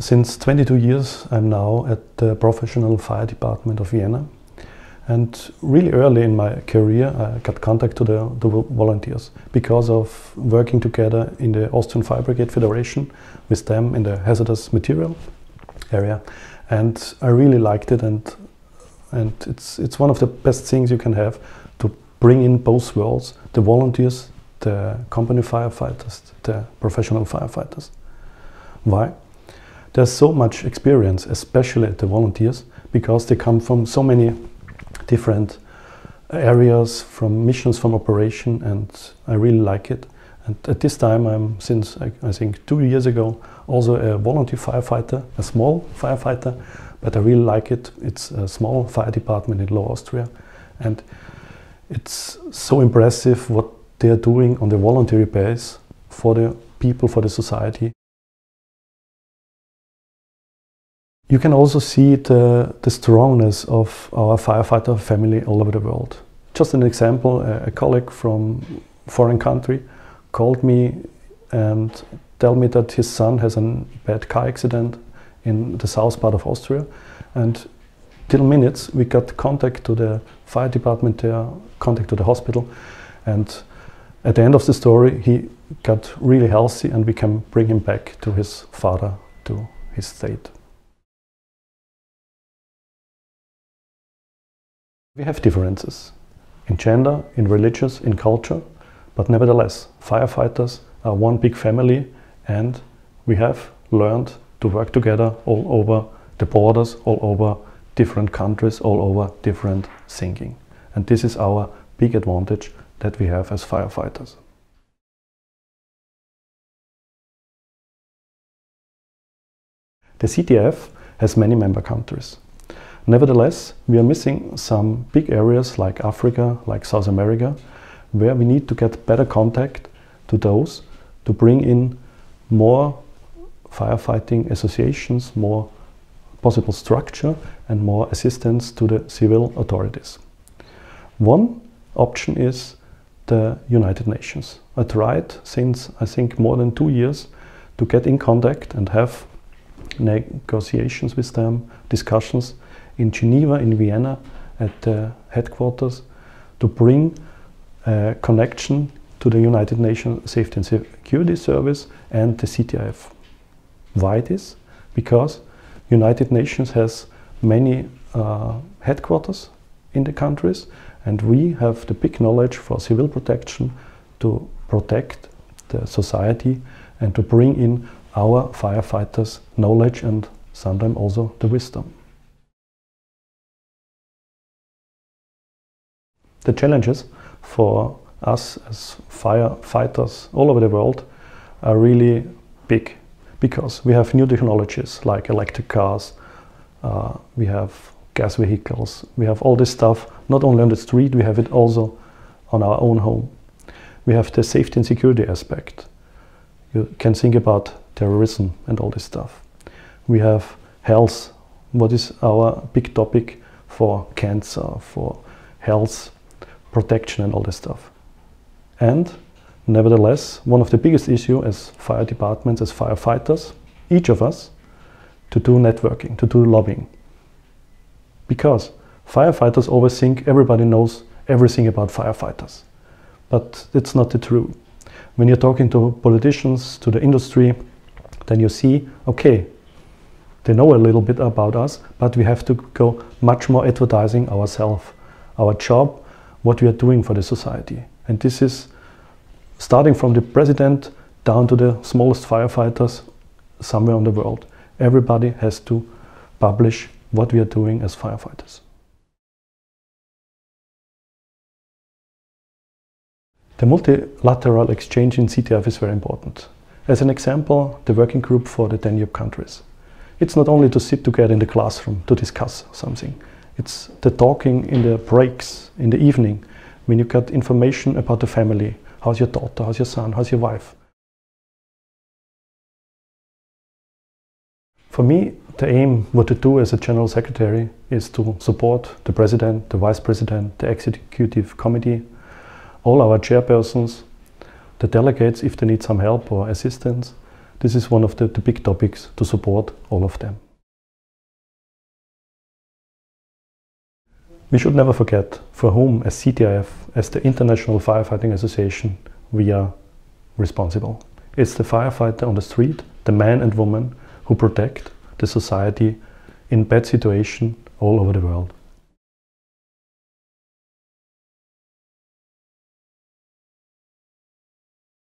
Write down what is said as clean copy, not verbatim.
Since 22 years I'm now at the professional fire department of Vienna, and really early in my career I got contact to the volunteers because of working together in the Austrian Fire Brigade Federation with them in the hazardous material area, and I really liked it, and it's one of the best things you can have, to bring in both worlds, the volunteers, the company firefighters, the professional firefighters. Why? There's so much experience, especially at the volunteers, because they come from so many different areas, from missions, from operation, and I really like it. And at this time I'm, since I think 2 years ago, also a volunteer firefighter, a small firefighter, but I really like it. It's a small fire department in Lower Austria, and it's so impressive what they are doing on the voluntary base for the people, for the society. You can also see the strongness of our firefighter family all over the world. Just an example, a colleague from a foreign country called me and told me that his son has a bad car accident in the south part of Austria, and till minutes we got contact to the fire department there, contact to the hospital, and at the end of the story he got really healthy and we can bring him back to his father, to his state. We have differences in gender, in religious, in culture, but nevertheless, firefighters are one big family, and we have learned to work together all over the borders, all over different countries, all over different thinking. And this is our big advantage that we have as firefighters. The CTIF has many member countries. Nevertheless, we are missing some big areas like Africa, like South America, where we need to get better contact to those, to bring in more firefighting associations, more possible structure and more assistance to the civil authorities. One option is the United Nations. I tried since I think more than 2 years to get in contact and have negotiations with them, discussions in Geneva, in Vienna, at the headquarters, to bring a connection to the United Nations Safety and Security Service and the CTIF. Why this? Because United Nations has many headquarters in the countries, and we have the big knowledge for civil protection to protect the society and to bring in our firefighters' knowledge and sometimes also the wisdom. The challenges for us as firefighters all over the world are really big, because we have new technologies like electric cars, we have gas vehicles, we have all this stuff not only on the street, we have it also on our own home. We have the safety and security aspect. You can think about terrorism and all this stuff. We have health, what is our big topic for cancer, for health protection and all this stuff. And nevertheless, one of the biggest issues as fire departments, as firefighters, each of us, to do networking, to do lobbying. Because firefighters always think everybody knows everything about firefighters. But it's not the truth. When you're talking to politicians, to the industry, then you see, okay, they know a little bit about us, but we have to go much more advertising ourselves, our job, what we are doing for the society. And this is starting from the president down to the smallest firefighters somewhere in the world. Everybody has to publish what we are doing as firefighters. The multilateral exchange in CTIF is very important. As an example, the working group for the Danube countries. It's not only to sit together in the classroom to discuss something. It's the talking in the breaks, in the evening, when you get information about the family. How's your daughter, how's your son, how's your wife? For me, the aim, what to do as a General Secretary, is to support the President, the Vice President, the Executive Committee, all our chairpersons, the delegates if they need some help or assistance, This is one of the big topics to support all of them. We should never forget for whom, as CTIF, as the International Firefighting Association, we are responsible. It's the firefighter on the street, the man and woman who protect the society in bad situations all over the world.